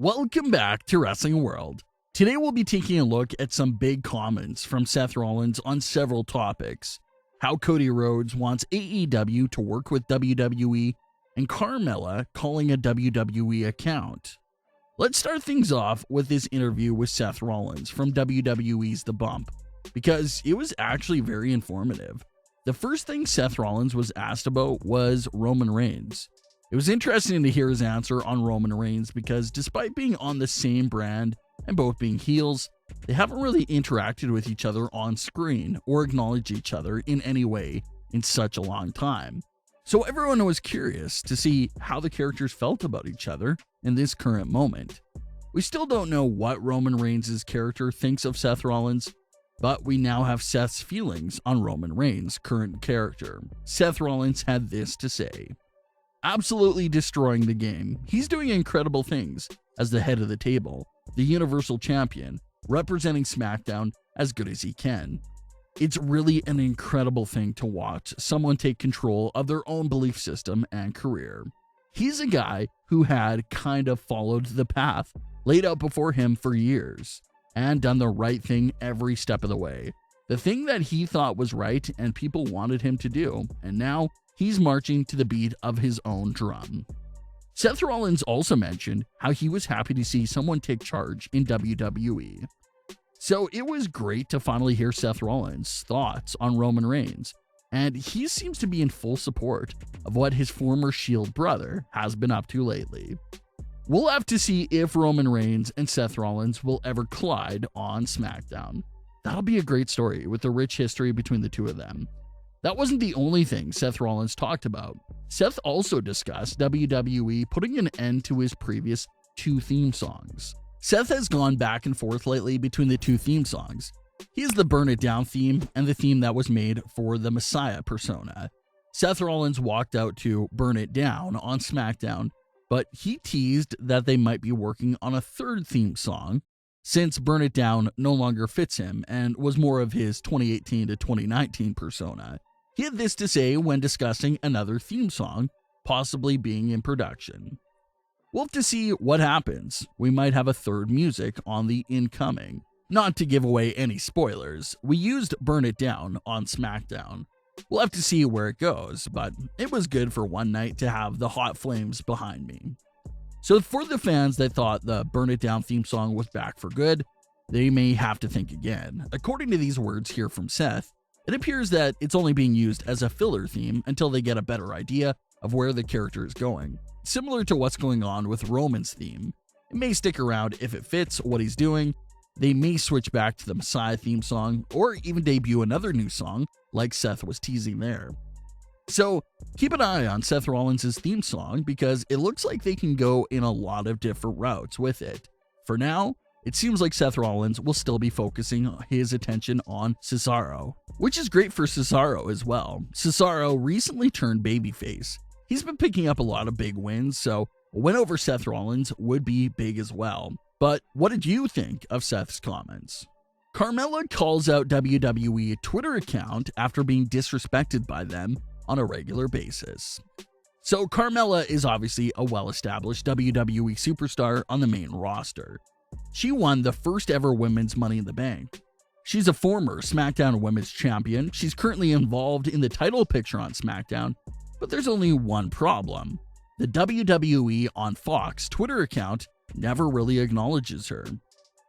Welcome back to Wrestling World. Today we'll be taking a look at some big comments from Seth Rollins on several topics. How Cody Rhodes wants AEW to work with WWE, and Carmella calling a WWE account. Let's start things off with this interview with Seth Rollins from WWE's The Bump, because it was actually very informative. The first thing Seth Rollins was asked about was Roman Reigns. It was interesting to hear his answer on Roman Reigns because despite being on the same brand and both being heels, they haven't really interacted with each other on screen or acknowledged each other in any way in such a long time. So everyone was curious to see how the characters felt about each other in this current moment. We still don't know what Roman Reigns' character thinks of Seth Rollins, but we now have Seth's feelings on Roman Reigns' current character. Seth Rollins had this to say. Absolutely destroying the game. He's doing incredible things as the head of the table, the Universal Champion, representing Smackdown as good as he can. It's really an incredible thing to watch someone take control of their own belief system and career. He's a guy who had kind of followed the path laid out before him for years and done the right thing every step of the way. The thing that he thought was right and people wanted him to do, and now he's marching to the beat of his own drum. Seth Rollins also mentioned how he was happy to see someone take charge in WWE. So it was great to finally hear Seth Rollins' thoughts on Roman Reigns, and he seems to be in full support of what his former Shield brother has been up to lately. We'll have to see if Roman Reigns and Seth Rollins will ever collide on SmackDown. That'll be a great story with the rich history between the two of them. That wasn't the only thing Seth Rollins talked about. Seth also discussed WWE putting an end to his previous 2 theme songs. Seth has gone back and forth lately between the 2 theme songs. He has the Burn It Down theme and the theme that was made for the Messiah persona. Seth Rollins walked out to Burn It Down on SmackDown, but he teased that they might be working on a 3rd theme song since Burn It Down no longer fits him and was more of his 2018 to 2019 persona. He had this to say when discussing another theme song possibly being in production. We'll have to see what happens. We might have a 3rd music on the incoming. Not to give away any spoilers, we used Burn It Down on SmackDown. We'll have to see where it goes, but it was good for one night to have the hot flames behind me. So for the fans that thought the Burn It Down theme song was back for good, they may have to think again. According to these words here from Seth, it appears that it's only being used as a filler theme until they get a better idea of where the character is going. Similar to what's going on with Roman's theme. It may stick around if it fits what he's doing. They may switch back to the Messiah theme song or even debut another new song like Seth was teasing there. So keep an eye on Seth Rollins' theme song because it looks like they can go in a lot of different routes with it. For now, it seems like Seth Rollins will still be focusing his attention on Cesaro, which is great for Cesaro as well. Cesaro recently turned babyface. He's been picking up a lot of big wins, so a win over Seth Rollins would be big as well. But what did you think of Seth's comments? Carmella calls out WWE Twitter account after being disrespected by them on a regular basis. So Carmella is obviously a well-established WWE superstar on the main roster. She won the first ever women's Money in the Bank. She's a former SmackDown Women's Champion. She's currently involved in the title picture on SmackDown, but there's only one problem. The WWE on Fox Twitter account never really acknowledges her.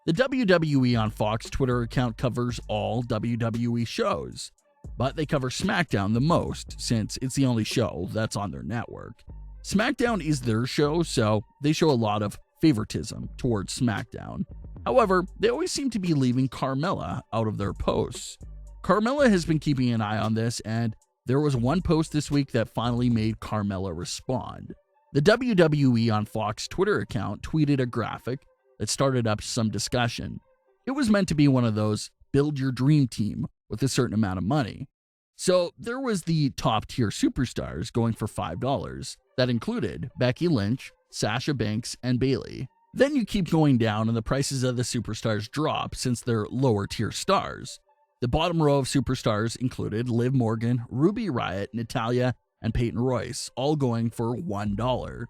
The WWE on Fox Twitter account covers all WWE shows, but they cover SmackDown the most since it's the only show that's on their network. SmackDown is their show, so they show a lot of favoritism towards SmackDown. However, they always seem to be leaving Carmella out of their posts. Carmella has been keeping an eye on this, and there was one post this week that finally made Carmella respond. The WWE on Fox Twitter account tweeted a graphic that started up some discussion. It was meant to be one of those build your dream team with a certain amount of money. So there was the top tier superstars going for $5. That included Becky Lynch, Sasha Banks, and Bayley. Then you keep going down and the prices of the superstars drop since they're lower tier stars. The bottom row of superstars included Liv Morgan, Ruby Riott, Natalya, and Peyton Royce, all going for $1.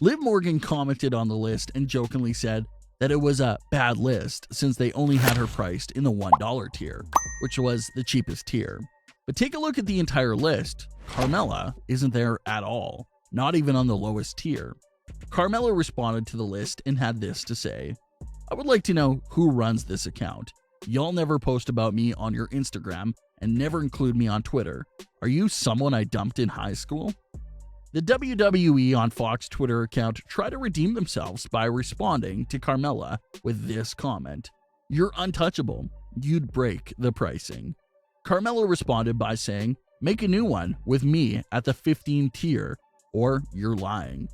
Liv Morgan commented on the list and jokingly said that it was a bad list since they only had her priced in the $1 tier, which was the cheapest tier. But take a look at the entire list. Carmella isn't there at all, not even on the lowest tier. Carmella responded to the list and had this to say: "I would like to know who runs this account. Y'all never post about me on your Instagram and never include me on Twitter. Are you someone I dumped in high school?" The WWE on Fox Twitter account tried to redeem themselves by responding to Carmella with this comment: "You're untouchable. You'd break the pricing." Carmella responded by saying, "Make a new one with me at the 15 tier, or you're lying."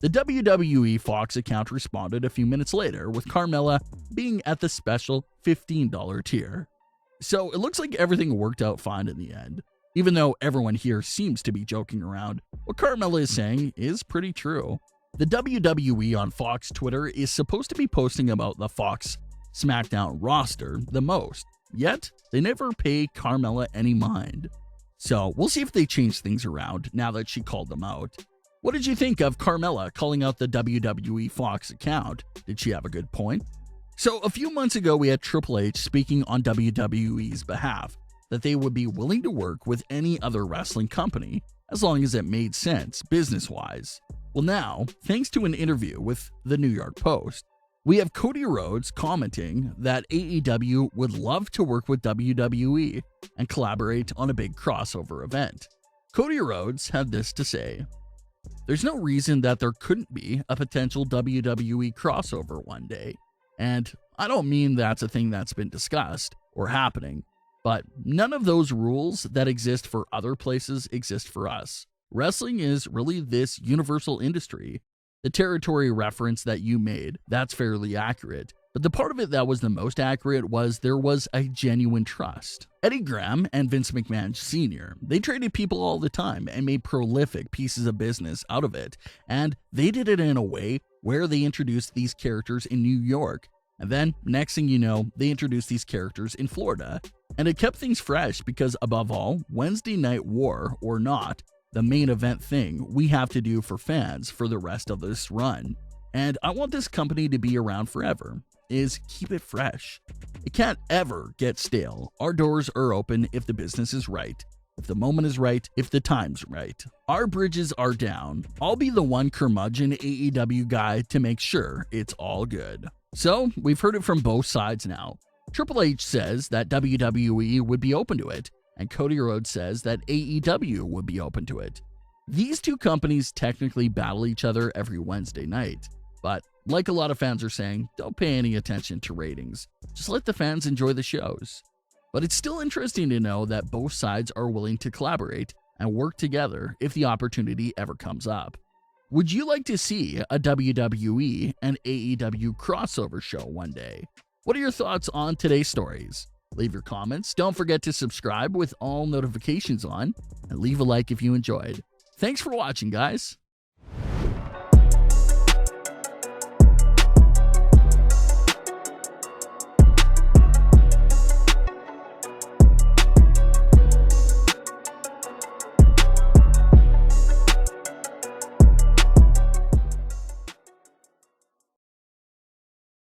The WWE Fox account responded a few minutes later with Carmella being at the special $15 tier. So it looks like everything worked out fine in the end. Even though everyone here seems to be joking around, what Carmella is saying is pretty true. The WWE on Fox Twitter is supposed to be posting about the Fox Smackdown roster the most, yet they never pay Carmella any mind. So we'll see if they change things around now that she called them out. What did you think of Carmella calling out the WWE Fox account? Did she have a good point? So a few months ago, we had Triple H speaking on WWE's behalf that they would be willing to work with any other wrestling company as long as it made sense business-wise. Well now, thanks to an interview with the New York Post, we have Cody Rhodes commenting that AEW would love to work with WWE and collaborate on a big crossover event. Cody Rhodes had this to say: "There's no reason that there couldn't be a potential WWE crossover one day. And I don't mean that's a thing that's been discussed or happening, but none of those rules that exist for other places exist for us. Wrestling is really this universal industry." The territory reference that you made, that's fairly accurate. But the part of it that was the most accurate was there was a genuine trust. Eddie Graham and Vince McMahon Sr., they traded people all the time and made prolific pieces of business out of it. And they did it in a way where they introduced these characters in New York. And then, next thing you know, they introduced these characters in Florida. And it kept things fresh because, above all, Wednesday Night War or not, the main event thing we have to do for fans for the rest of this run. And I want this company to be around forever, is keep it fresh. It can't ever get stale. Our doors are open if the business is right, if the moment is right, if the time's right. Our bridges are down. I'll be the one curmudgeon AEW guy to make sure it's all good. So we've heard it from both sides now. Triple H says that WWE would be open to it, and Cody Rhodes says that AEW would be open to it. These two companies technically battle each other every Wednesday night, but like a lot of fans are saying, don't pay any attention to ratings. Just let the fans enjoy the shows. But it's still interesting to know that both sides are willing to collaborate and work together if the opportunity ever comes up. Would you like to see a WWE and AEW crossover show one day? What are your thoughts on today's stories? Leave your comments. Don't forget to subscribe with all notifications on, and leave a like if you enjoyed. Thanks for watching, guys.